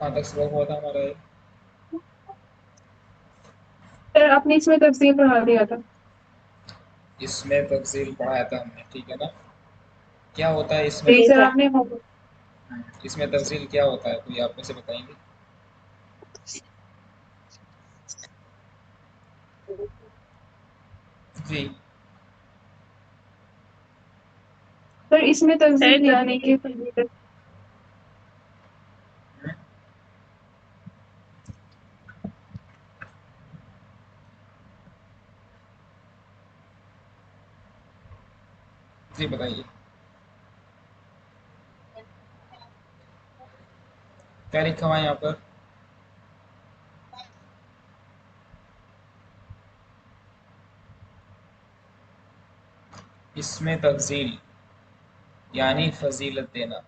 कहाँ तक सबक हुआ था हमारा ये? सर आपने इसमें तफसील पढ़ा दिया था। इसमें तफसील पढ़ाया था हमने, ठीक है ना। क्या होता है इसमें? जी सर आपने इसमें तफसील क्या होता है, कोई आप में से बताएंगे? जी। सर इसमें तफसील यानी कि फजीलत। जी बताइए, क्या लिखा हुआ है यहाँ पर? इसमें तफसील यानी फजीलत देना,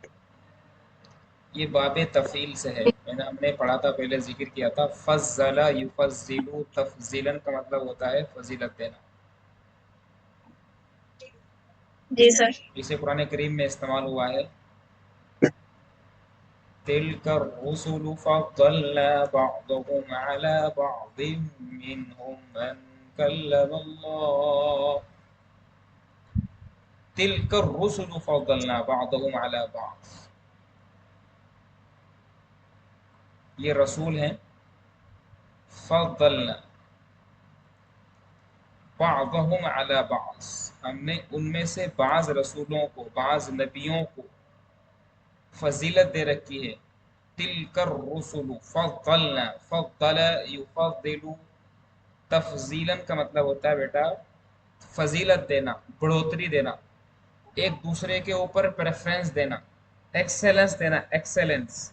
ये बाबे तफ़ील से है। हमने पढ़ा था, पहले जिक्र किया था, फज़्ज़ला युफ़ज़्ज़िलु तफ़ज़ीलन का मतलब होता है फजीलत देना। जी सर। इसे कुरान करीम में इस्तेमाल हुआ है, तिल्का रुसुलु फ़द्दलना बअदहुम अला बअदिम मिनहुम मन कल्लमल्लाह। तिल्का रुसुलु फ़द्दलना बअदहुम अला बअद, ये रसूल हैं। फ़द्दलना बअदहुम अला बअद, हमने उनमें से बाज़ रसूलों को, बाज़ नबियों को फजीलत दे रखी है। तिलकर रुसुलु फद्दलना, फद्दल युफद्दिलु, तफजीलन का मतलब होता है बेटा फजीलत देना, बढ़ोतरी देना, एक दूसरे के ऊपर प्रेफरेंस देना, एक्सेलेंस देना, एक्सेलेंस,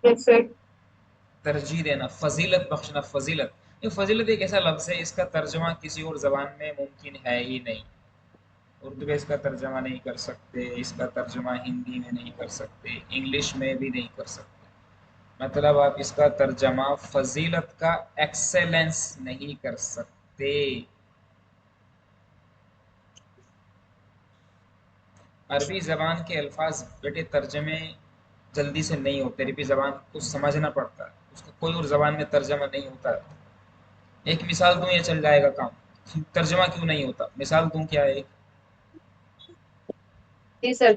यस सर। तरजीह देना, फजीलत बख्शना, फजीलत। ये फजीलत एक ऐसा लफ्ज़ है, इसका तर्जुमा किसी और ज़बान में मुमकिन है ही नहीं। उर्दू में इसका तर्जमा नहीं कर सकते, इसका तर्जमा हिंदी में नहीं कर सकते, इंग्लिश में भी नहीं कर सकते। मतलब आप इसका तर्जमा फजीलत का एक्सेलेंस नहीं कर सकते। अरबी ज़बान के अल्फाज बेटे तर्जमे जल्दी से नहीं होते, अरबी ज़बान को समझना पड़ता है, उसका कोई और ज़बान में तर्जमा नहीं होता है। एक मिसाल दूं ये चल जाएगा काम, तर्जमा क्यों नहीं होता, मिसाल दूं क्या है? जी सर।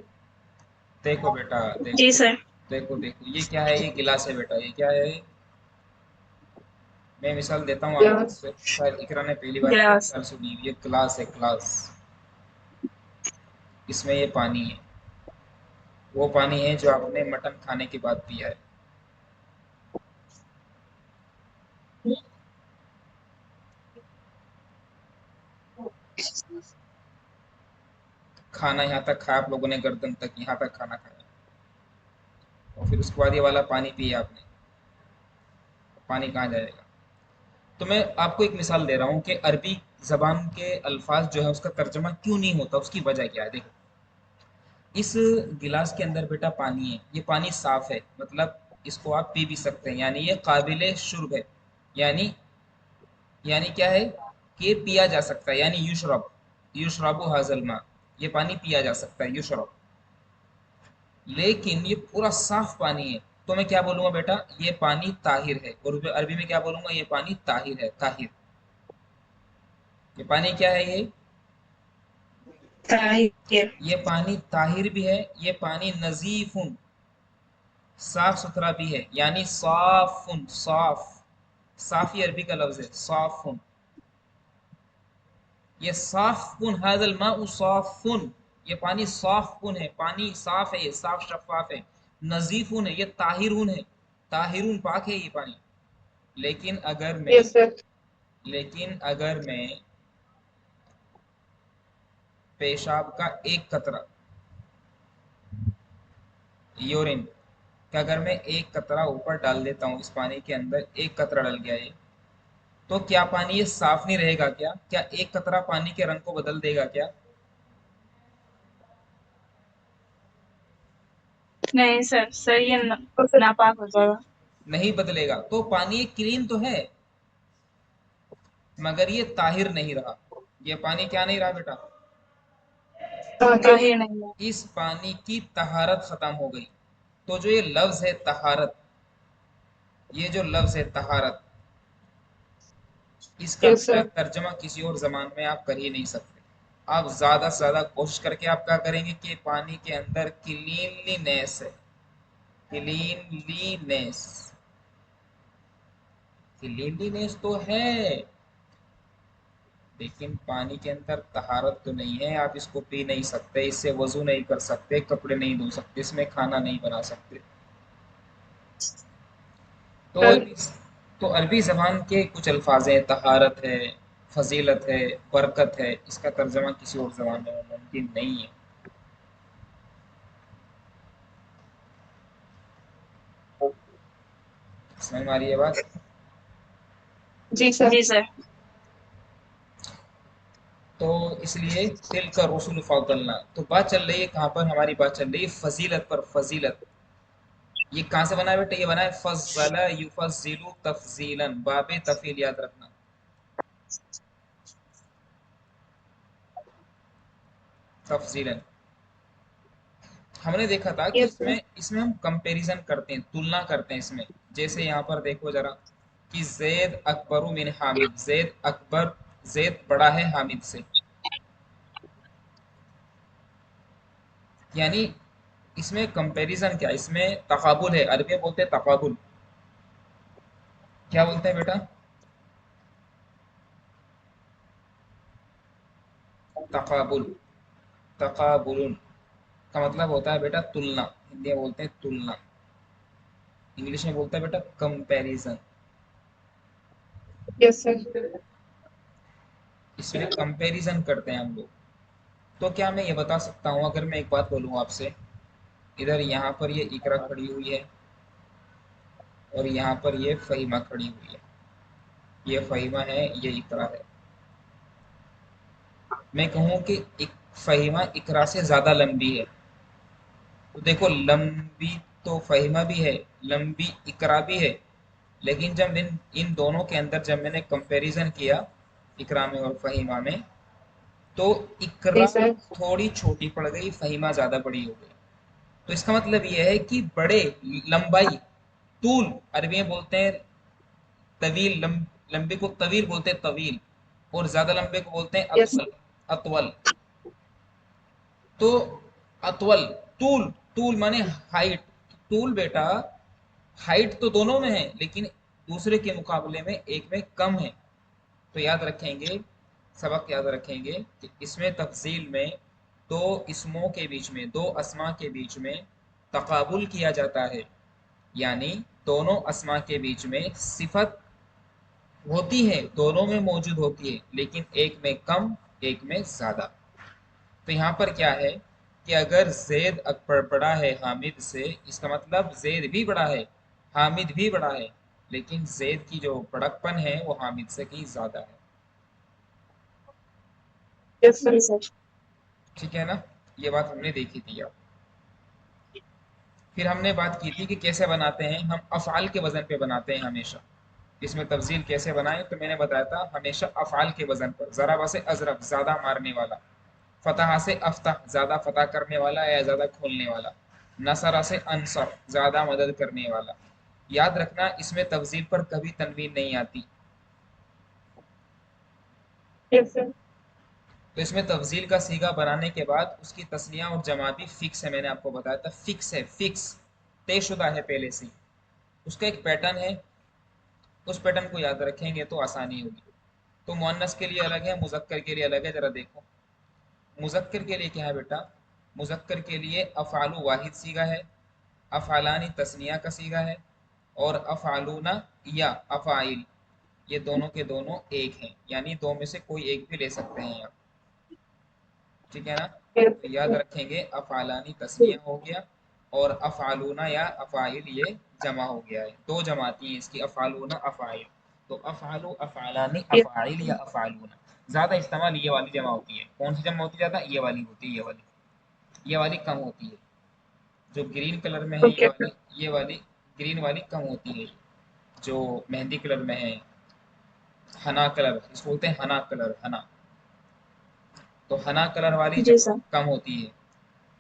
देखो बेटा, जी देखो सर। देखो देखो, ये क्या है? ये गिलास है बेटा, ये क्या है? मैं मिसाल देता हूँ आपको, यस। शायद इकरा ने पहली बार मेरी यस। मिसाल सुनी। ये क्लास है, क्लास, इसमें ये पानी है, वो पानी है जो आपने मटन खाने के बाद पिया है। खाना यहाँ तक खाया आप लोगों ने, गर्दन तक, यहाँ तक खाना खाया, और फिर उसके बाद ये वाला पानी पिया आपने, पानी कहाँ जाएगा? तो मैं आपको एक मिसाल दे रहा हूँ कि अरबी जबान के अल्फाज जो है उसका तर्जमा क्यों नहीं होता, उसकी वजह क्या है। देखो, इस गिलास के अंदर बेटा पानी है, ये पानी साफ है, मतलब इसको आप पी भी सकते हैं, यानी ये काबिल शुर्ब है। यानी यानी क्या है कि ये पिया जा सकता है, यानी युशरब, युशरबु हाजल मा, ये पानी पिया जा सकता है, युशरब। लेकिन ये पूरा साफ पानी है, तो मैं क्या बोलूंगा बेटा, ये पानी ताहिर है। और अरबी में क्या बोलूंगा, ये पानी ताहिर है, ताहिर। ये पानी क्या है? ताहिर। ये पानी ताहिर भी है, ये पानी नजीफुन, साफ सुथरा भी है, यानी साफुन, साफ, साफी अरबी का लफ्ज है, साफुन। ये साफुन हादल माउ साफुन, ये पानी साफुन है, पानी साफ है, ये साफ शफाफ है। नजीफुन है, ये ताहिरुन है, ताहिरुन पाक है ये पानी। लेकिन अगर मैं यस सर। लेकिन अगर मैं पेशाब का एक कतरा, यूरिन का अगर मैं एक कतरा ऊपर डाल देता हूँ इस पानी के अंदर, एक कतरा डल गया ये, तो क्या पानी ये साफ नहीं रहेगा क्या? क्या एक कतरा पानी के रंग को बदल देगा क्या? नहीं सर, सर ये नापाक हो जाएगा। नहीं बदलेगा। तो पानी क्लीन तो है, मगर ये ताहिर नहीं रहा। ये पानी क्या नहीं रहा बेटा? ताहिर नहीं है। इस पानी की तहारत खत्म हो गई। तो जो ये लफ्ज है तहारत, ये जो लफ्ज है तहारत, इसका यस सर। तर्जमा किसी और जबान में आप कर ही नहीं सकते। आप ज्यादा से ज्यादा कोशिश करके आप क्या करेंगे कि पानी के अंदर क्लीनलीनेस है, क्लीनलीनेस, क्लीनलीनेस तो है, लेकिन पानी के अंदर तहारत तो नहीं है। आप इसको पी नहीं सकते, इससे वजू नहीं कर सकते, कपड़े नहीं धो सकते, इसमें खाना नहीं बना सकते। तो सर अरबी तो अरबी ज़बान के कुछ अल्फाज हैं, तहारत है, फजीलत है, बरकत है, इसका तर्जमा किसी और ज़बान में मुमकिन नहीं है। समझ में आ रही है बात? जी सर। जी सर। तो इसलिए तिल का रसूल फ़ादलना, तो बात चल रही है कहाँ पर, हमारी बात चल रही है फजीलत पर। फजीलत ये कहाँ से बना है बेटा? ये बना है फज़्ज़ला युफ़ज़्ज़िलु तफ़ज़ीलन, बाबे तफ़ील याद रखना। तफ़ज़ीलन हमने देखा था कि यस सर। इसमें इसमें हम कंपैरिजन करते हैं, तुलना करते हैं इसमें। जैसे यहाँ पर देखो जरा कि जैद अकबरु मिन हामिद, जैद अकबर, जैद बड़ा है हामिद से, यानी इसमें कंपैरिजन क्या, इसमें तकाबुल है। अरबी में बोलते हैं तकाबुल। क्या बोलते हैं बेटा? तकाबुल, तकाबुल का मतलब होता है बेटा तुलना। हिंदी में बोलते हैं तुलना, इंग्लिश में बोलता है बेटा कंपैरिजन। Yes sir. इसमें कंपैरिजन करते हैं हम लोग। तो क्या मैं ये बता सकता हूँ, अगर मैं एक बात बोलूँ आपसे, इधर यहाँ पर ये इकरा खड़ी हुई है और यहाँ पर ये फ़हीमा खड़ी हुई है, ये फ़हीमा है, ये इकरा है। मैं कहूँ कि फ़हीमा इकरा से ज़्यादा लंबी है, तो देखो लंबी तो फ़हीमा भी है, लंबी इकरा भी है, लेकिन जब इन इन दोनों के अंदर जब मैंने कंपैरिजन किया, इकरा में और फ़हीमा में, तो जी इकरा सर। थोड़ी छोटी पड़ गई, फ़हीमा ज़्यादा बड़ी हो गई। तो इसका मतलब ये है कि बड़े, लंबाई, तूल, अरबी में बोलते हैं तवील, लंबे को तवील बोलते हैं, तवील, और ज्यादा लंबे को बोलते हैं यस। अतवल, अतवल। तो अतवल, तूल, तूल माने हाइट, तूल बेटा हाइट तो दोनों में है, लेकिन दूसरे के मुकाबले में एक में कम है। तो याद रखेंगे, सबक याद रखेंगे कि इसमें तफसील में दो इसमों के बीच में, दो अस्मा के बीच में तकाबुल किया जाता है, यानी दोनों अस्मा के बीच में सिफत होती है, दोनों में मौजूद होती है, लेकिन एक में कम, एक में ज्यादा। तो यहाँ पर क्या है कि अगर जैद अकबर बड़ा है हामिद से, इसका मतलब जैद भी बड़ा है, हामिद भी बड़ा है, लेकिन जैद की जो बड़कपन है वो हामिद से कहीं ज्यादा है। यस जी सर। सर। ठीक है ना? ये बात हमने देखी थी अब। फिर हमने बात की थी कि कैसे बनाते हैं हम, अफ़आल के वजन पे बनाते हैं हमेशा। इसमें तफजील कैसे बनाएं, तो मैंने बताया था हमेशा अफ़आल के वजन पर। ज़राबा से अजरब, ज़्यादा मारने वाला। फतहा से अफ्ताह, ज़्यादा फतह करने वाला या ज़्यादा खोलने वाला। नसरा से अंसर, ज़्यादा मदद करने वाला। याद रखना इसमें तफजील पर कभी तनवीन नहीं आती। Yes sir. तो इसमें तफजील का सीगा बनाने के बाद उसकी तस्निया और जमा भी फिक्स है, मैंने आपको बताया था फिक्स है, फिक्स तयशुदा है पहले से। उसका एक पैटर्न है, उस पैटर्न को याद रखेंगे तो आसानी होगी। तो मुअन्नस के लिए अलग है, मुज़क्कर के लिए अलग है। जरा देखो मुज़क्कर के लिए क्या है बेटा, मुज़क्कर के लिए अफ़ालु वाहिद सीगा है, अफ़ालानी तस्निया का सीगा है, और अफ़ालूना या अफ़ाइल, ये दोनों के दोनों एक हैं, यानी दो में से कोई एक भी ले सकते हैं आप। ठीक है ना? यस तो याद सर। रखेंगे अफ़ालानी तस्निया हो गया, और अफ़ालूना या अफ़ाइल ये जमा हो गया है। दो जमाती हैं इसकी, अफ़ालूना अफ़ाइल। तो अफ़ालु, अफ़ालानी, यस अफ़ाइल या अफ़ालूना। ज़्यादा इस्तेमाल ये वाली जमा होती है। कौन सी जमा होती है ज़्यादा? ये वाली होती है, ये वाली कम होती है। जो ग्रीन कलर में है ओके सर। ये वाली ग्रीन वाली कम होती है। जो मेहंदी कलर में है, हना कलर, इसको बोलते हैं हना कलर, हना। तो हना कलर वाली जी जमा सर। कम होती है।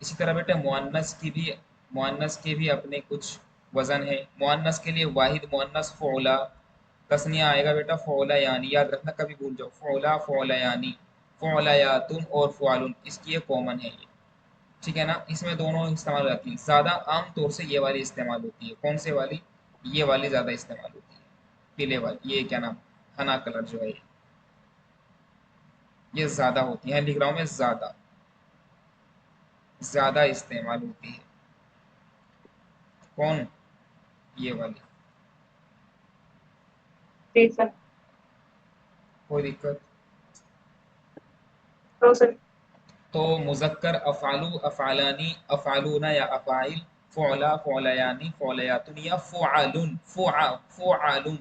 इसी तरह बेटा मुअन्नस की भी मुअन्नस के भी अपने कुछ वजन है। मुअन्नस के लिए वाहिद मुअन्नस फ़ौला, तस्निया आएगा बेटा फ़ौला यानी, याद रखना कभी भूल जाओ, फ़ौला फ़ौला यानी, फ़ौलायातुन और फ़ुआलुन, इसकी ये कॉमन है ये, ठीक है ना। इसमें दोनों इस्तेमाल हो जाती है, ज़्यादा आम तौर से ये वाली इस्तेमाल होती है। कौन से वाली? ये वाली ज़्यादा इस्तेमाल होती है, पीले वाली, ये क्या नाम, हना कलर जो है ये ज़्यादा होती है, लिख रहा हूँ मैं, ज़्यादा ज़्यादा इस्तेमाल होती है। कौन? ये वाली। जी सर। कोई दिक्कत? तो सर तो मुज़क्कर अफ़ालु अफ़ालानी अफ़ालूना या अफ़ाइल, फ़ुअला फ़ुअलयानी फ़ुअलयातुन या फ़ुआलुन फ़ुआलुन।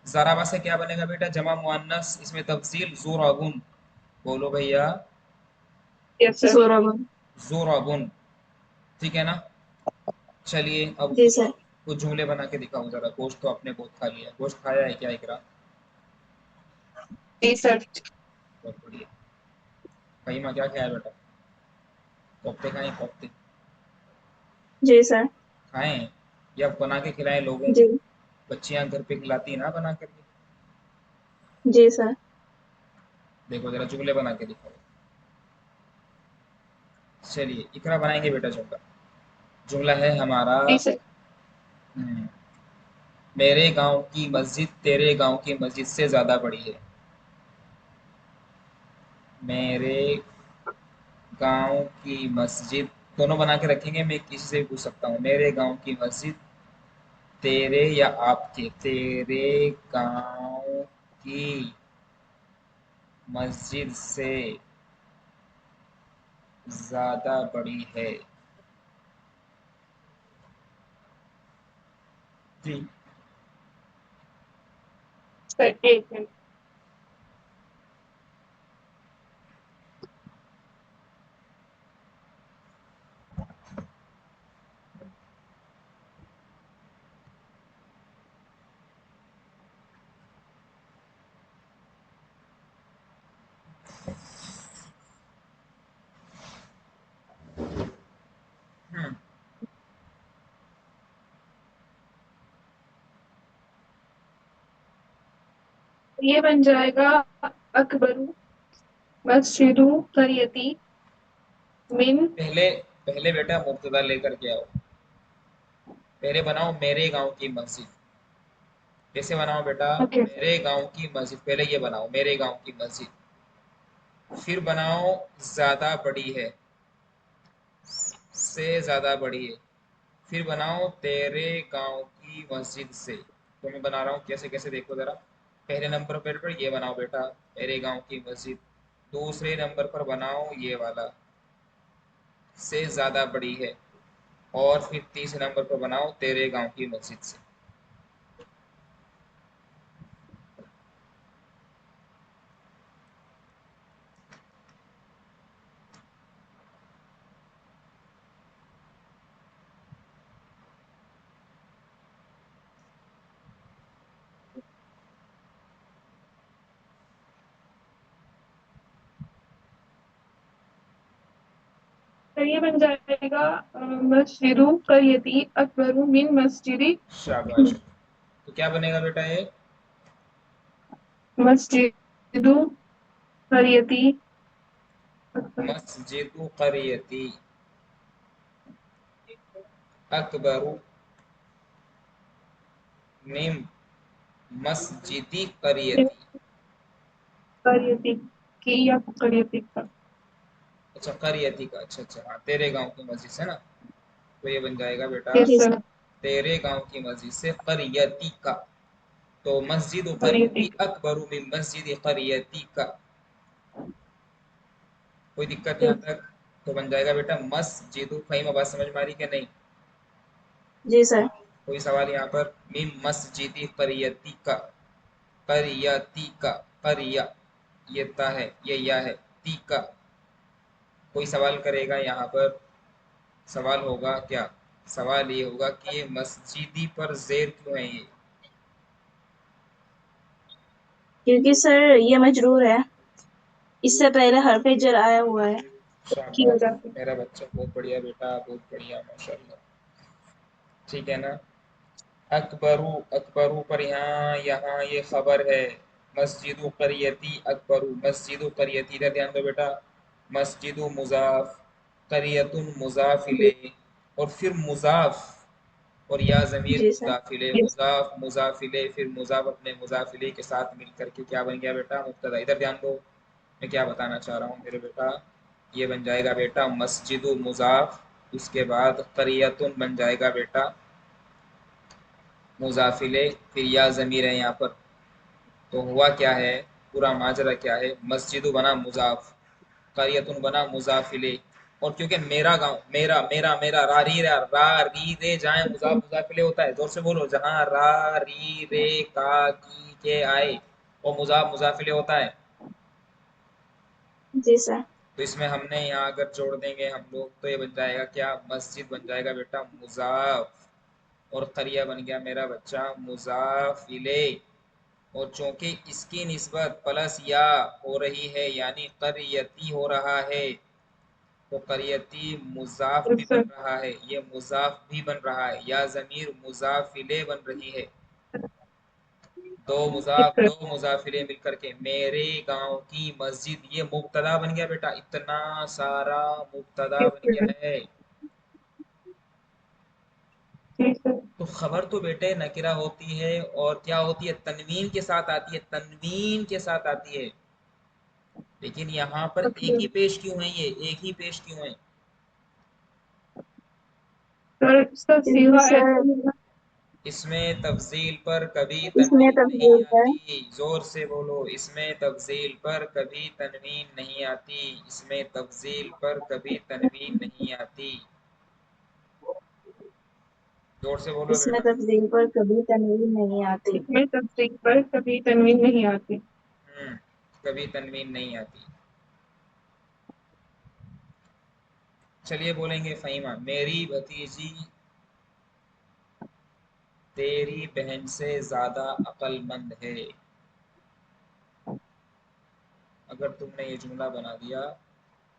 ज़राबा से क्या बनेगा बेटा? जमा मुअन्नस, इसमें तफ़ज़ील ज़ुरबुन। बोलो भैया। Yes sir. सोराबन। ज़ुरबुन, ठीक है ना। चलिए अब जी सर। कुछ जुमले बना के दिखाओ ज़रा। गोश्त तो आपने बहुत खा लिया, गोश्त खाया है क्या इकरा? जी सर। बहुत बढ़िया। कईमा क्या खाया बेटा? कोफ्ते खाए? कोफ्ते जी सर। खाएं या बना के खिलाएं लोगों जी। को? बच्चियां घर पे खिलाती है ना बना करके। जी सर। देखो जरा जुमले बना के दिखाओ। चलिए इकरा बनाएंगे बेटा जुमला। जुमला है हमारा, जी सर। मेरे गांव की मस्जिद तेरे गांव की मस्जिद से ज़्यादा बड़ी है। मेरे गांव की मस्जिद, दोनों बना के रखेंगे, मैं किसी से भी पूछ सकता हूँ। मेरे गांव की मस्जिद तेरे या आपके, तेरे गांव की मस्जिद से ज़्यादा बड़ी है। जी। सर एक मिनट। हम्म, ये बन जाएगा अकबरू मस्जिदु करियती मिन। पहले पहले बेटा मुब्तदा लेकर के आओ। पहले बनाओ मेरे गांव की मस्जिद। कैसे बनाओ बेटा? ओके। मेरे गांव की मस्जिद, पहले ये बनाओ मेरे गांव की मस्जिद, फिर बनाओ ज्यादा बड़ी है, से ज्यादा बड़ी है, फिर बनाओ तेरे गांव की मस्जिद से। तो मैं बना रहा हूँ कैसे कैसे, देखो जरा। पहले नंबर पर ये बनाओ बेटा, मेरे गांव की मस्जिद। दूसरे नंबर पर बनाओ ये वाला, से ज्यादा बड़ी है। और फिर तीसरे नंबर पर बनाओ तेरे गांव की मस्जिद से। तो ये बन जाएगा मस्जिदु करियती अकबरू मिन मस्जिदी। शाबाश। तो क्या बनेगा बेटा ये? मस्जिदु करियती मस्जिद करियती अकबरू मिन मस्जिदी करियती। करियती की या करियती का। अच्छा करियती का, अच्छा अच्छा, हाँ तेरे गांव की मस्जिद से ना। तो ये बन जाएगा बेटा यस सर। तेरे गांव की मस्जिद से करियती का। तो मस्जिद करियती। करियती अकबरू मिन मस्जिद करियती का। कोई दिक्कत यहाँ तक? तो बन जाएगा बेटा मस्जिद। फहीम आवाज समझ में आ रही कि नहीं? जी सर। कोई सवाल यहाँ पर? मिन मस्जिद करियती का, करियती का, करिया, ये ता है, ये या है, ती का। कोई सवाल करेगा यहाँ पर? सवाल होगा क्या? सवाल ये होगा कि ये मस्जिदी पर जेर क्यों है ये? क्योंकि सर ये मजरूर है, इससे पहले हरफ जर आया हुआ है की शाबाश, वजह से। मेरा बच्चा बहुत बढ़िया बेटा, बहुत बढ़िया, माशाल्लाह। ठीक है ना। अकबरू, अकबरू पर यहाँ यहाँ ये खबर है। मस्जिदु करियती अकबरू, मस्जिदु करियती, इधर ध्यान दो बेटा। मस्जिदु मुजाफ, करियतुन मुजाफ जी इले, और फिर मुजाफ और या ज़मीर जी सर। मुजाफिले, मुजाफ मुजाफिले, फिर मुजाफ अपने मुजाफिले के साथ मिल करके क्या बन गया बेटा, मुब्तदा। इधर ध्यान दो, मैं क्या बताना चाह रहा हूँ मेरे बेटा। ये बन जाएगा बेटा मस्जिदु मुजाफ, उसके बाद करियतुन बन जाएगा बेटा मुजाफिले, फिर या ज़मीर है यहाँ पर। तो हुआ क्या है, पूरा माजरा क्या है, मस्जिदु बना मुजाफ, करियतुन बना मुजाफिले, और क्योंकि मेरा गांव, मेरा मेरा मेरा, रा री रे जाए मुजाफ मुजाफिले होता है, जोर से बोलो, जहां रा री रे का की के आए वो मुजाफ मुजाफिले होता है। जी सर। तो इसमें हमने यहाँ अगर जोड़ देंगे हम लोग तो ये बन जाएगा क्या, मस्जिद बन जाएगा बेटा मुजाफ, और करिया बन गया मेरा बच्चा मुजाफिले। और चूंकि इसकी निस्बत प्लस या हो रही है यानी करियती हो रहा है, तो करियती मुजाफ भी बन सर रहा है, ये मुजाफ भी बन रहा है, या ज़मीर मुजाफिले बन रही है। दो मुजाफिले मिलकर के मेरे गांव की मस्जिद, ये मुब्तदा बन गया बेटा, इतना सारा मुब्तदा बन गया है। तो खबर तो बेटे नकिरा होती है, और क्या होती है, तनवीन के साथ आती है, तनवीन के साथ आती है। लेकिन यहाँ पर एक ही पेश क्यों है, ये एक ही पेश क्यों है। इसका क्योंकि सीगा सर ऐसा इसमें तफजील पर कभी इसमें तनवीन नहीं तब्दील है। आती, जोर से बोलो, इसमें तफजील पर कभी तनवीन नहीं आती, इसमें तफजील पर कभी तनवीन नहीं आती, जोर से बोलो इसमें बेटा। तब्दील पर कभी तनवीन नहीं आती। इसमें तस्दीक पर कभी तनवीन नहीं आती। कभी तनवीन नहीं आती। चलिए बोलेंगे फ़हीमा, मेरी भतीजी तेरी बहन से ज़्यादा अक्लमंद है। अगर तुमने ये जुमला बना दिया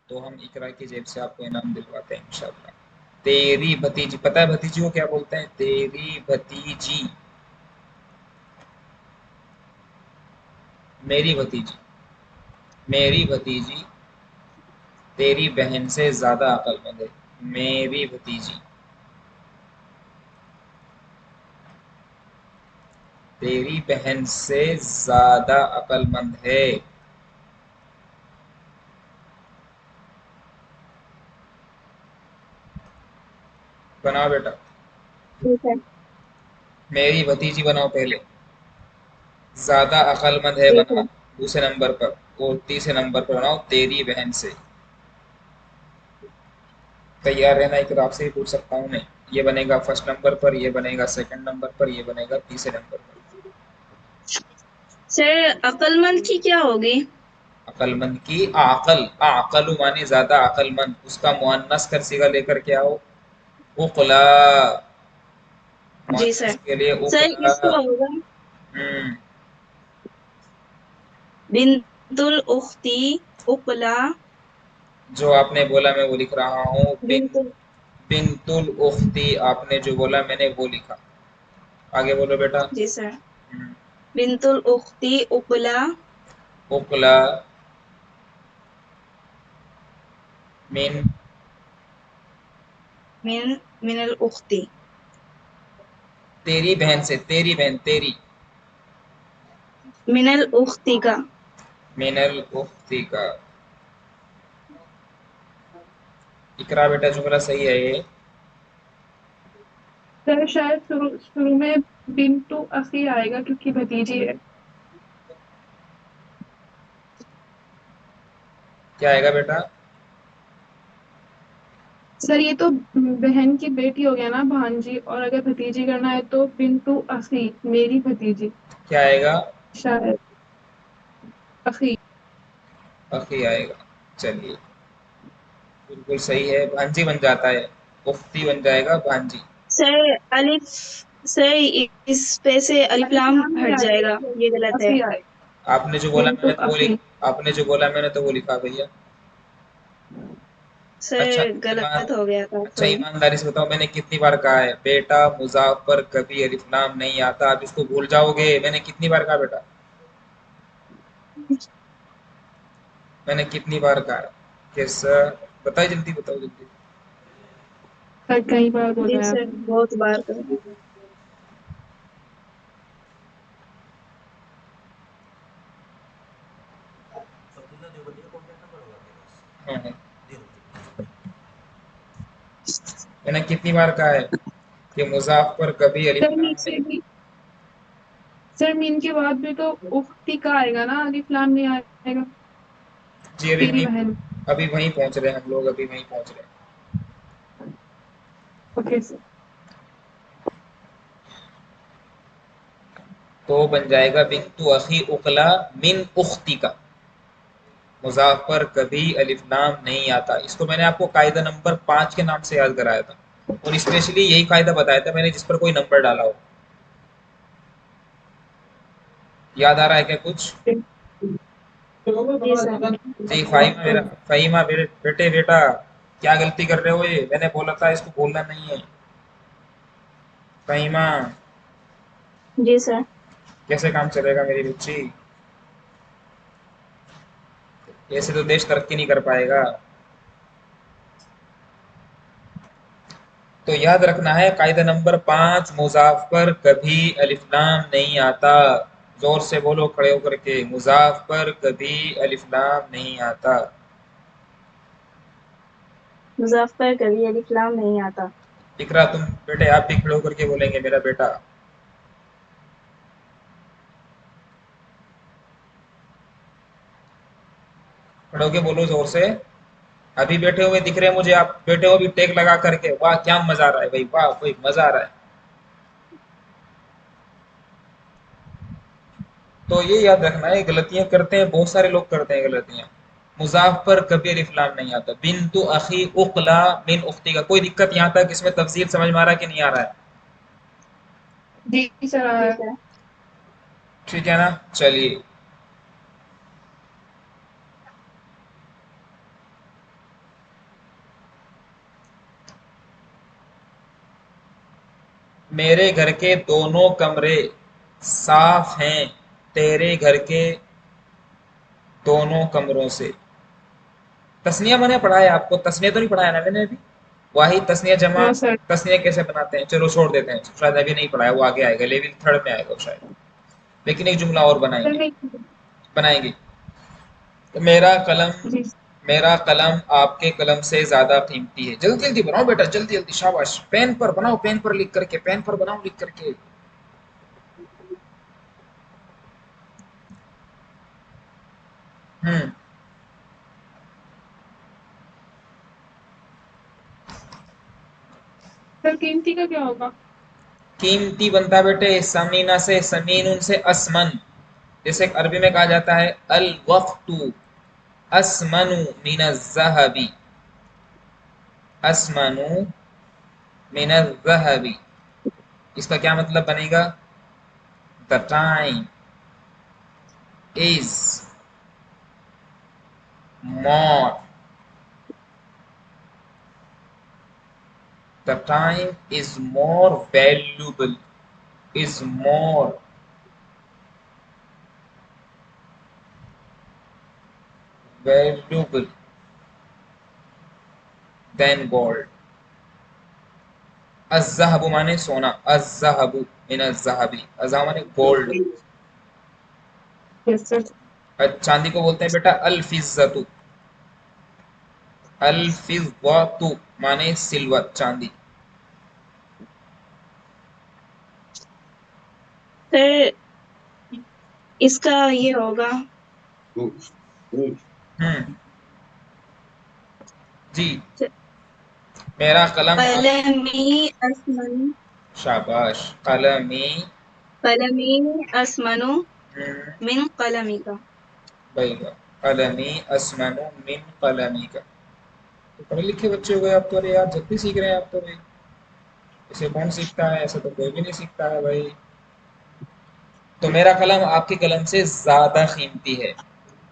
तो हम इकरा की जेब से आपको इनाम दिलवाते हैं इंशाल्लाह। तेरी भतीजी, पता है भतीजी को क्या बोलते हैं, तेरी भतीजी, मेरी भतीजी, मेरी भतीजी तेरी बहन से ज़्यादा अक्लमंद है, मेरी भतीजी तेरी बहन से ज़्यादा अक्लमंद है। बनाओ बेटा, ठीक है। मेरी भतीजी बनाओ पहले, ज़्यादा अक्लमंद है ठीक बना है। दूसरे नंबर पर, और तीसरे नंबर पर बनाओ तेरी बहन से। तैयार रहना, एक आपसे ही पूछ सकता हूँ मैं, ये बनेगा फर्स्ट नंबर पर, ये बनेगा सेकंड नंबर पर, ये बनेगा तीसरे नंबर पर। सर अक्लमंद की क्या होगी? अक्लमंद की आकल, आकलु माने ज्यादा अक्लमंद, उसका मुअन्नस कर सिगा लेकर के आओ, उकला, जी मुअन्नस सर। के लिए सर उकला। इसका होगा हम्म, बिंतुल उख्ती उकला। जो आपने बोला मैं वो लिख रहा हूँ, बिंतुल। बिनतुल उख्ती, आपने जो बोला मैंने वो लिखा। आगे बोलो बेटा। जी सर। हम्म, बिंतुल उख्ती उकला उकला मिन, मिन मिनल उख्ती। तेरी बहन से, तेरी बहन, तेरी, मिनल उख्ती का। मिनल उख्ती का। इकरा बेटा जुमला सही है ये। सर शायद शुरू शुरू में बिंटू अखी आएगा क्योंकि भतीजी है। क्या आएगा बेटा, सर ये तो बहन की बेटी हो गया ना, भांजी, और अगर भतीजी करना है तो बिंटू अखी, मेरी भतीजी। क्या आएगा, शायद अखी। अखी आएगा। चलिए बिल्कुल सही है, भांजी बन जाता है, उफ्ती बन जाएगा भांजी। सर अलिफ। सर इस पे से अलिफ लाम अलीफ्लाम नहीं हट आएगा, जाएगा, ये गलत है। अखी आएगा। आपने जो बोला बिंटू मैंने तो वो अखी। लिख, आपने जो बोला मैंने तो वो लिखा भैया। اچھا سر غلط ہو گیا تھا اچھا سوری. ایمانداری سے بتاؤ میں نے کتنی بار کہا ہے بیٹا مضاف پر کبھی الف لام نہیں آتا؟ آپ اس کو بھول جاؤ گے. میں نے کتنی بار کہا بیٹا؟ میں نے کتنی بار کہا کہ سر بتائیے جلدی بتاؤ جلدی. سر کئی بار جی بولا ہے سر آپ نے. بہت بار کرا. ہاں ہاں. میں نے کتنی بار کہا ہے کہ مضاف پر کبھی الف سر لام مین نہیں. سے بھی سر مین کے بعد بھی تو اختی کا آئے گا نا, الف لام نہیں آئے گا. جی تیری بہن. ابھی وہیں پہنچ رہے ہیں ہم لوگ, ابھی وہیں پہنچ رہے ہیں. Okay sir. تو بن جائے گا بنت اخی اقلا من اختی کا. مضاف پر کبھی الف لام نہیں آتا. اس کو میں نے آپ کو قاعدہ نمبر 5 کے نام سے یاد کرایا تھا, اور اسپیشلی یہی قاعدہ بتایا تھا میں نے جس پر کوئی نمبر ڈالا ہو. یاد آ رہا ہے کیا کچھ؟ جی سر. جی فہیمہ بیٹا کیا غلطی کر رہے ہو؟ یہ میں نے بولا تھا اس کو بولنا نہیں ہے. فہیمہ جی سر. کیسے کام چلے گا میری بچی؟ ایسے تو دیش ترقی نہیں کر پائے گا. تو یاد رکھنا ہے قاعدہ نمبر 5, مضاف پر کبھی الف لام نہیں آتا. زور سے بولو کھڑے ہو کر کے, مضاف پر کبھی الف لام نہیں آتا. مضاف پر کبھی الف لام نہیں آتا. اقرا تم بیٹے آپ بھی کھڑے ہو کر کے بولیں گے میرا بیٹا. کھڑے ہو کے بولو زور سے. ابھی بیٹھے ہوئے دکھ رہے ہیں مجھے آپ, بیٹھے ہو ابھی ٹیک لگا کر کے. واہ کیا مزہ آ رہا ہے بھائی, واہ بھائی مزہ آ رہا ہے. تو یہ یاد رکھنا ہے, غلطیاں کرتے ہیں بہت سارے لوگ کرتے ہیں غلطیاں. مضاف پر کبھی الف لام نہیں آتا. بنت اخی اقلا من اختی کا. کوئی دقت یہاں تک اس میں تفصیل سمجھ میں آ رہا ہے کہ نہیں آ رہا ہے؟ جی سر. جی سر. ٹھیک ہے نا, چلیے. میرے گھر کے دونوں کمرے صاف ہیں تیرے گھر کے دونوں کمروں سے. تسنیہ میں نے پڑھایا آپ کو, تسنیہ تو نہیں پڑھایا نا میں نے ابھی؟ واحد تسنیہ جمع نو سر. تسنیہ کیسے بناتے ہیں چلو چھوڑ دیتے ہیں, شاید ابھی نہیں پڑھایا, وہ آگے آئے گا, لیول 3 میں آئے گا شاید. لیکن ایک جملہ اور سر نہیں. بنائیں گے. جی میرا قلم آپ کے قلم سے زیادہ قیمتی ہے. جلدی جلدی بناؤ بیٹا, جلدی جلدی, شاباش. پین پر بناؤ, پین پر لکھ کر کے, پین پر بناؤ لکھ کر کے. سر قیمتی کا کیا ہوگا؟ قیمتی بنتا بیٹے سمینہ سے, سمین ان سے اسمن. جیسے عربی میں کہا جاتا ہے الوقت اسمن من الذهب, اسمن من الذهب. اس کا کیا مطلب بنے گا؟ the time is more, the time is more valuable, is more valuable than gold. الذهب مانے سونا, الذهب من الذهب, الذهب مانے گولڈ. یس سر. چاندی کو بولتے ہیں بیٹا الفضة, الفضة مانے سلور, چاندی. سر اس کا یہ ہوگا جی. میرا قلم قلمی اسمن, شاباش, قلمی قلمی اسمن من قلمی کا. بھائی قلمی اسمن من قلمی کا. تو پڑھے لکھے بچے ہو گئے آپ تو. ارے یار جلدی سیکھ رہے ہیں آپ تو بھائی. اسے کون سیکھتا ہے؟ ایسا تو کوئی بھی نہیں سیکھتا ہے بھائی. تو میرا قلم آپ کے قلم سے زیادہ قیمتی ہے.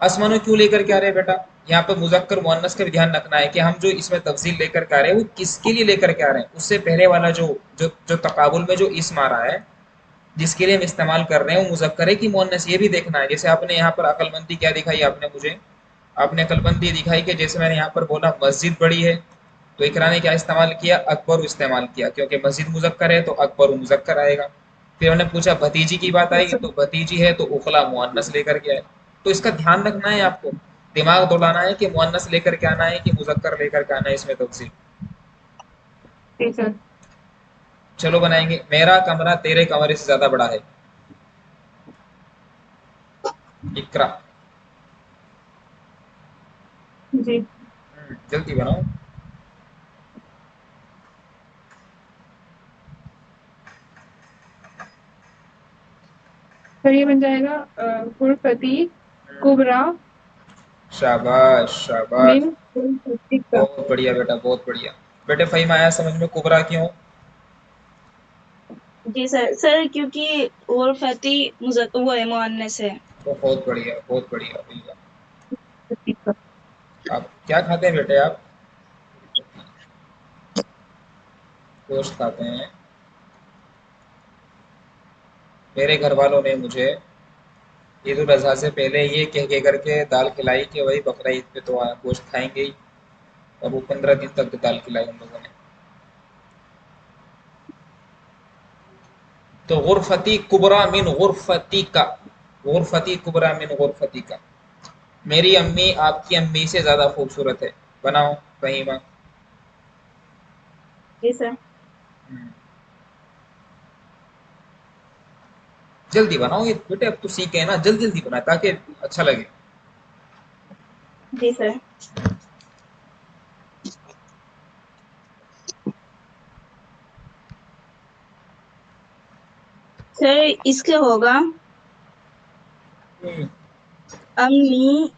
اسمانو کیوں لے کر کے آ رہے ہیں بیٹا؟ یہاں پہ مذکر مؤنث کا بھی دھیان رکھنا ہے کہ ہم جو اس میں تفضیل لے کر کے آ رہے ہیں وہ کس کے لیے لے کر کے آ رہے ہیں. اس سے پہلے والا جو تقابل میں جو اسم آ رہا ہے جس کے لیے ہم استعمال کر رہے ہیں وہ مذکر ہے کہ مؤنث، یہ بھی دیکھنا ہے. جیسے آپ نے یہاں پر عقل مندی کیا دکھائی آپ نے مجھے؟ آپ نے عقل مندی دکھائی کہ جیسے میں نے یہاں پر بولا مسجد بڑی ہے تو اقرا نے کیا استعمال کیا؟ اکبر استعمال کیا، کیونکہ مسجد مذکر ہے تو اکبر مذکر آئے گا. پھر انہوں نے پوچھا بھتیجی کی بات آئے گی تو بھتیجی ہے تو اخلا مؤنث لے کر کے آئے. تو اس کا دھیان رکھنا ہے آپ کو، دماغ دوڑانا ہے کہ مؤنث لے کر کے آنا ہے کہ مذکر لے کر کے آنا ہے اس میں تفصیل. جی سر. چلو بنائیں گے. میرا کمرہ تیرے کمرے سے زیادہ بڑا ہے. اقرا. جی جلدی بناؤ. سر یہ بن جائے گا غرفتی کبرا شاباش شاباش، من غرفتی کا. بہت بڑھیا بیٹا بہت بڑھیا. بیٹے فہیم آیا سمجھ میں کبرا کیوں؟ جی سر. سر کیونکہ غرفتی وہ ہے مؤنث ہے. بہت بڑھیا بہت بڑھیا بھیا. غرفتی کا. آپ کیا کھاتے ہیں بیٹے؟ آپ گوشت کھاتے ہیں. میرے گھر والوں نے مجھے عید الاضحیٰ سے پہلے یہ کہہ کر کے دال کھلائی کہ وہی بقرہ عید پہ تو گوشت کھائیں گے ہی، اور وہ 15 دن تک دال کھلائی ان لوگوں نے. تو غرفتی کبرا من غرفتی کا، غرفتی کبرا من غرفتی کا. میری امی آپ کی امی سے زیادہ خوبصورت ہے. بناؤ فہیمہ. جی سر. جلدی بناؤ یہ بیٹے، اب تو سیکھے نا، جلدی جلدی بنائے تاکہ اچھا لگے. جی سر. سر اس کے ہوگا امی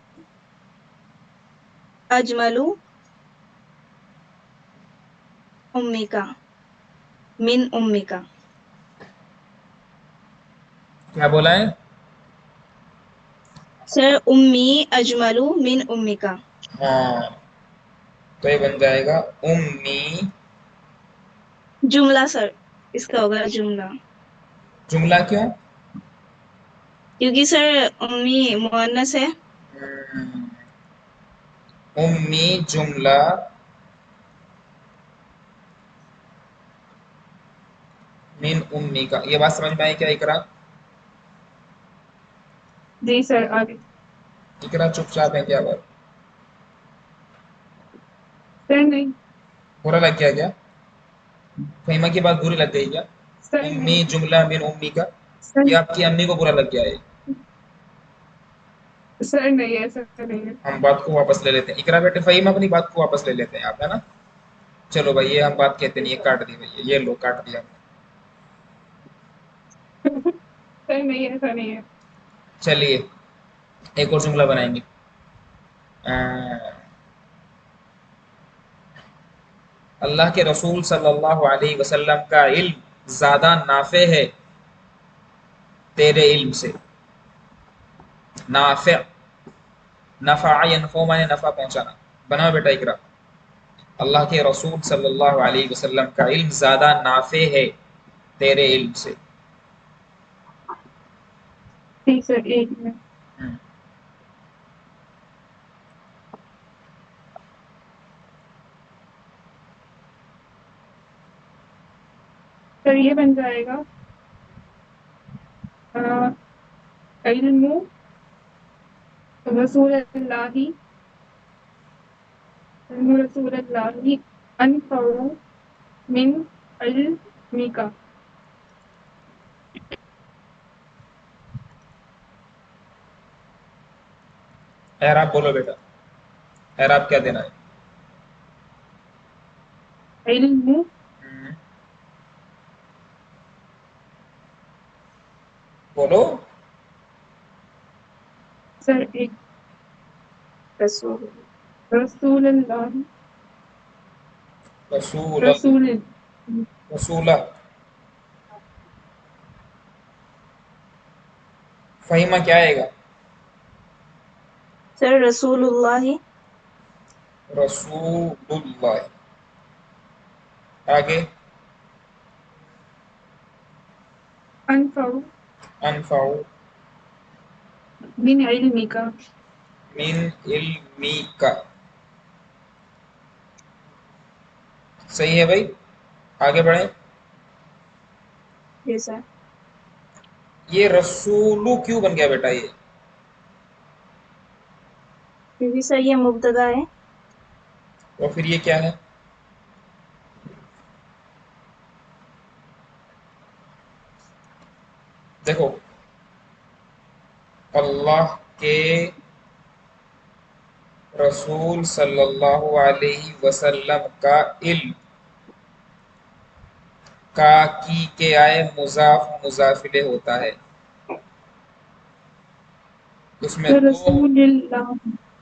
اجملو امی کا من امی کا. کیا بولا ہے؟ سر امی اجملو من امی کا. ہاں تو یہ بن جائے گا امی. جملہ سر اس کا ہوگا جملہ. جملہ کیوں؟ کیونکہ سر امی مؤنث ہے. امی جملہ من امی کا. یہ بات سمجھ میں آئی کیا اقرا؟ جی سر آگے. اقرا چپ چاپ ہے کیا بات؟ سر نہیں. برا لگ گیا کیا؟ فہیمہ کی بات بری لگ گئی کیا؟ سر امی نہیں. جملہ من امی کا، سر یہ آپ کی امی کو برا لگ گیا ہے. سر نہیں ہے. سر نہیں ہے. ہم بات کو واپس لے لیتے ہیں. اقرا بیٹے فہیم اپنی بات کو واپس لے لیتے ہیں آپ، ہے نا؟ چلو بھائی یہ ہم بات کہتے نہیں، یہ کاٹ دی بھائی، یہ لو کاٹ دیا ہم نے. سر نہیں ہے. ایسا نہیں ہے. چلیے ایک اور جملہ بنائیں گے. اللہ کے رسول صلی اللہ علیہ وسلم کا علم زیادہ نافع ہے تیرے علم سے. نافع، نفع ینفع مانے نفع پہنچانا. بنا بیٹا اقرا. اللہ کے رسول صلی اللہ علیہ وسلم کا علم زیادہ نافع ہے تیرے علم سے. ٹھیک سر ایک منٹ. سر یہ بن جائے گا علم رسول اللہ، علم رسول اللہ انفع من علمی کا. اعراب بولو بیٹا، اعراب کیا دینا ہے؟ علم بولو. سر ایک رسول اللہ رسول رسول رسولہ. فہیمہ کیا آئے گا؟ سر رسول اللہ رسول اللہ. آگے انفع انفع من علمک. من علمیک. صحیح ہے بھائی. آگے بڑھیں. جی سر. یہ رسولو کیوں بن گیا بیٹا؟ یہ کیونکہ سر یہ مبتدا ہے. اور پھر یہ کیا ہے؟ دیکھو اللہ کے رسول صلی اللہ علیہ وسلم کا علم کا کی کے آئے مضاف مضافلے ہوتا ہے. اس میں رسول اللہ.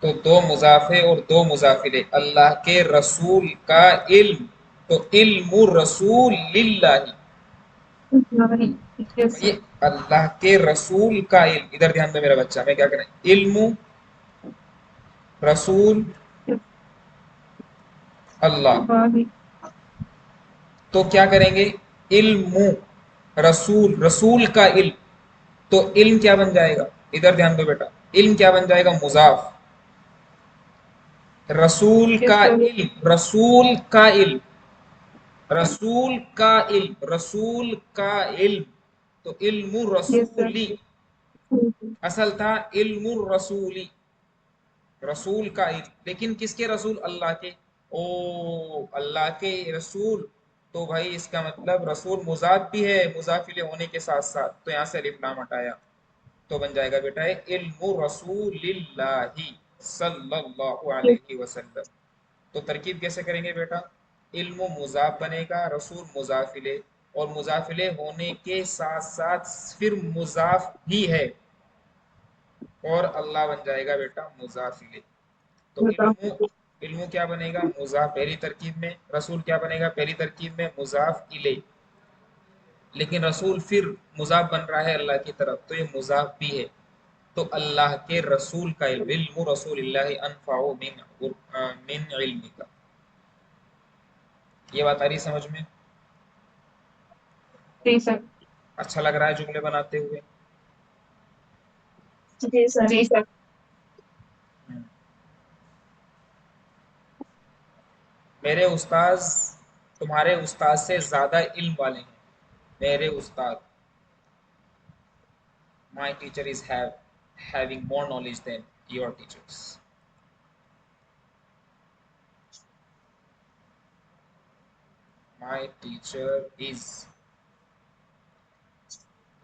تو دو مضافے اور دو مضافلے. اللہ کے رسول کا علم تو علم رسول للہ. یس یہ سر. اللہ کے رسول کا علم. ادھر دھیان دو میرا بچہ، میں کیا کریں؟ علم رسول اللہ. تو کیا کریں گے؟ علم رسول، رسول کا علم. تو علم کیا بن جائے گا؟ ادھر دھیان دو بیٹا. علم کیا بن جائے گا؟ مضاف. رسول کا علم، رسول کا علم، رسول کا علم، رسول کا علم. تو علم رسولی اصل تھا علم الرسولی، رسول کا علم. لیکن کس کے رسول؟ اللہ کے. او اللہ کے رسول. تو بھائی اس کا مطلب رسول مضاف بھی ہے مضافلے ہونے کے ساتھ ساتھ. تو یہاں سے الف لام ہٹایا تو بن جائے گا بیٹا علم رسول اللہ صلی اللہ علیہ وسلم. تو ترکیب کیسے کریں گے بیٹا؟ علم مضاف بنے گا، رسول مضافلے، اور مضافلے ہونے کے ساتھ ساتھ پھر مضاف بھی ہے، اور اللہ بن جائے گا بیٹا مضافلے. تو علم کیا بنے گا؟ مضاف پہلی ترکیب میں. رسول کیا بنے گا پہلی ترکیب میں؟ مضاف الیہ. لیکن رسول پھر مضاف بن رہا ہے اللہ کی طرف، تو یہ مضاف بھی ہے. تو اللہ کے رسول کا علم، علم رسول اللہ انفع من علمک. یہ بات آ رہی سمجھ میں؟ جی سر. اچھا لگ رہا ہے جملے بناتے ہوئے؟ جی سر. جی سر. میرے استاذ تمہارے استاد سے زیادہ علم والے ہیں. میرے استاد، my teacher is having more knowledge than your teachers. My teacher is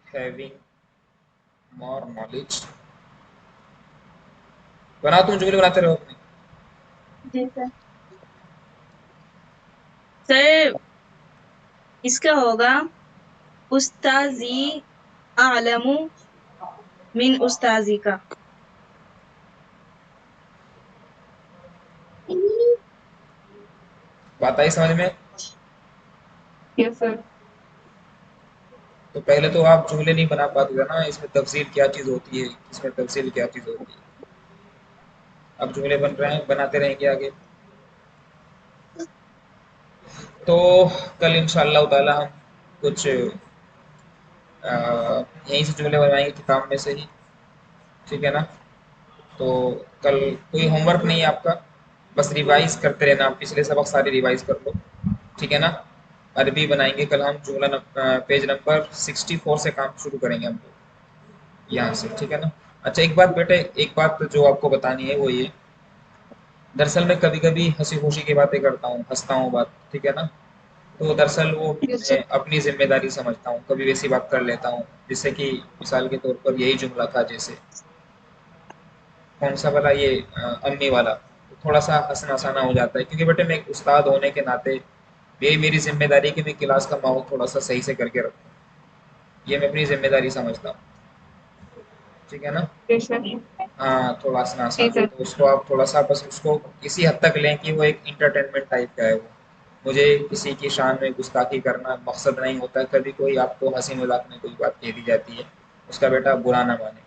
having more knowledge. بنا تم جملے بناتے رہو اپنے. جی سر. سر اس کا ہوگا استاذی اعلم من استاذی کا. بات آئی سمجھ میں؟ یس سر. تو پہلے تو آپ جملے نہیں بنا پاتے تھے نا، اس میں تفصیل کیا چیز ہوتی ہے، اس میں تفصیل کیا چیز ہوتی ہے. اب جملے بن رہے ہیں، بناتے رہیں گے آگے. تو کل انشاءاللہ تعالی ہم کچھ یہیں سے جملے بنوائیں گے کتاب میں سے ہی. ٹھیک ہے نا؟ تو کل کوئی ہوم ورک نہیں ہے آپ کا، بس ریوائز کرتے رہنا. آپ پچھلے سبق سارے ریوائز کر لو. ٹھیک ہے نا؟ عربی بنائیں گے کل ہم. جملہ پیج نمبر 64 سے کام شروع کریں گے ہم لوگ یہاں سے. ٹھیک ہے نا؟ اچھا ایک بات بیٹے، ایک بات جو آپ کو بتانی ہے وہ یہ، دراصل میں کبھی کبھی ہنسی خوشی کی باتیں کرتا ہوں، ہنستا ہوں بات. ٹھیک ہے نا؟ تو دراصل وہ یس میں سر. اپنی ذمہ داری سمجھتا ہوں، کبھی ویسی بات کر لیتا ہوں. جیسے کہ مثال کے طور پر یہی جملہ تھا، جیسے کون سا والا، یہ امی والا. تھوڑا سا ہنسنا ہنسانا ہو جاتا ہے، کیونکہ بیٹے میں ایک استاد ہونے کے ناطے یہی میری ذمہ داری کہ میں کلاس کا ماحول تھوڑا سا صحیح سے کر کے رکھوں. یہ میں اپنی ذمہ داری سمجھتا ہوں. ٹھیک ہے نا؟ یس سر. ہاں تھوڑا ہنسنا جی ہنسانا، سر. تو اس کو آپ تھوڑا سا بس اس کو اسی حد تک لیں کہ وہ ایک انٹرٹینمنٹ ٹائپ کا ہے. وہ مجھے کسی کی شان میں گستاخی کرنا مقصد نہیں ہوتا. کبھی کوئی آپ کو ہنسی مذاق میں کوئی بات کہہ دی جاتی ہے، اس کا بیٹا برا نہ مانے.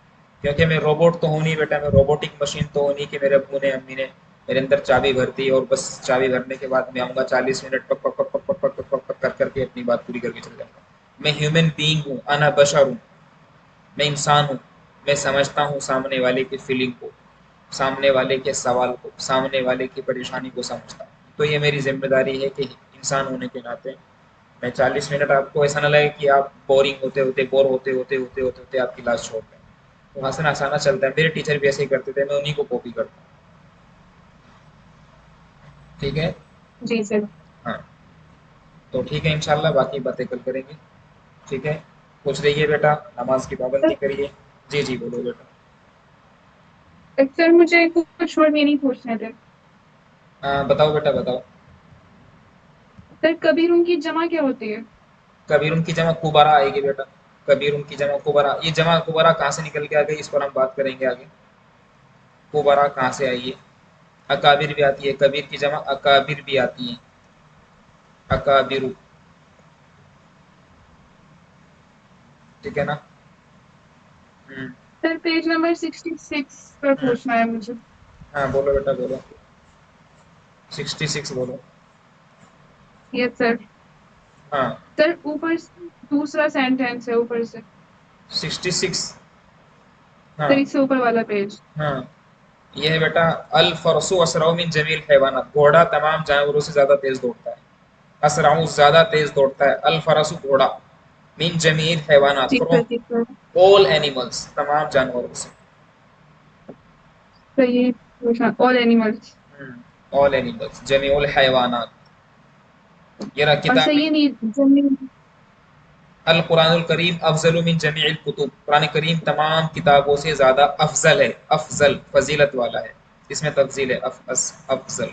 کیونکہ میں روبوٹ تو ہوں نہیں بیٹا، میں روبوٹک مشین تو ہوں نہیں کہ میرے ابو نے امی نے میرے اندر چابی بھر دی اور بس چابی بھرنے کے بعد میں آؤں گا 40 منٹ پک پک پک پک پک پک پک پک کر کے اپنی بات پوری کر کے چل جاؤں گا. میں ہیومن بینگ ہوں، انا بشر ہوں، میں انسان ہوں. میں سمجھتا ہوں سامنے والے کی فیلنگ کو، سامنے والے کے سوال کو، سامنے والے کی پریشانی کو سمجھتا ہوں. تو یہ میری ذمہ داری ہے کہ انسان ہونے کے ناطے میں 40 منٹ آپ کو ایسا نہ لگے کہ آپ بورنگ بور ہوتے آپ کی کلاس چھوڑ دیں. تو ہنسنا ہنسانا چلتا ہے. میرے ٹیچر بھی ایسے ہی کرتے تھے، میں انہیں کو کاپی کرتا ہوں. ٹھیک ہے جی سر. ہاں تو ٹھیک ہے انشاءاللہ باقی باتیں کل کریں گے. ٹھیک ہے پوچھ رہیے بیٹا، نماز کی پابندی کریے. جی جی بولو بیٹا. سر مجھے کچھ اور نہیں پوچھنے تھے. بتاؤ بیٹا بتاؤ. سر کبیروں کی جمع کیا ہوتی ہے؟ کبیرن کی جمع کبرا آئے گی بیٹا. کبیرن کی جمع کبرا. یہ جمع کبرا کہاں سے نکل کے آ گئی اس پر ہم بات کریں گے آگے. کبرا کہاں سے آئی ہے؟ اکابر بھی آتی ہے، کبیر کی جمع اکابر بھی آتی ہیں. اکابر. ٹھیک ہے نا. سر پیج نمبر 66 پر پوچھنا ہے مجھے. ہاں بولو بیٹا بولو. 66 بولو. یس سر. ہاں سر اوپر سے دوسرا سینٹینس ہے اوپر سے. 66. ہاں سر اس سے اوپر والا پیج. ہاں یہ ہے بیٹا الفرس اسرع من جمیع الحیوانات. گھوڑا تمام جانوروں سے زیادہ تیز دوڑتا ہے. اسرع زیادہ تیز دوڑتا ہے. الفرس گھوڑا. من جمیع الحیوانات ٹھیک فرام ہے ٹھیک ہے. all animals تمام جانوروں سے. سر یہ پوچھنا آل اینیملس. all animals جمیع الحیوانات. یہ رہا اور کتاب سر میں یہ نہیں زمین. القرآن الکریم افضل من جمیع الکتب. قرآن کریم تمام کتابوں سے زیادہ افضل ہے. افضل فضیلت والا ہے. اس میں تفضیل ہے افضل.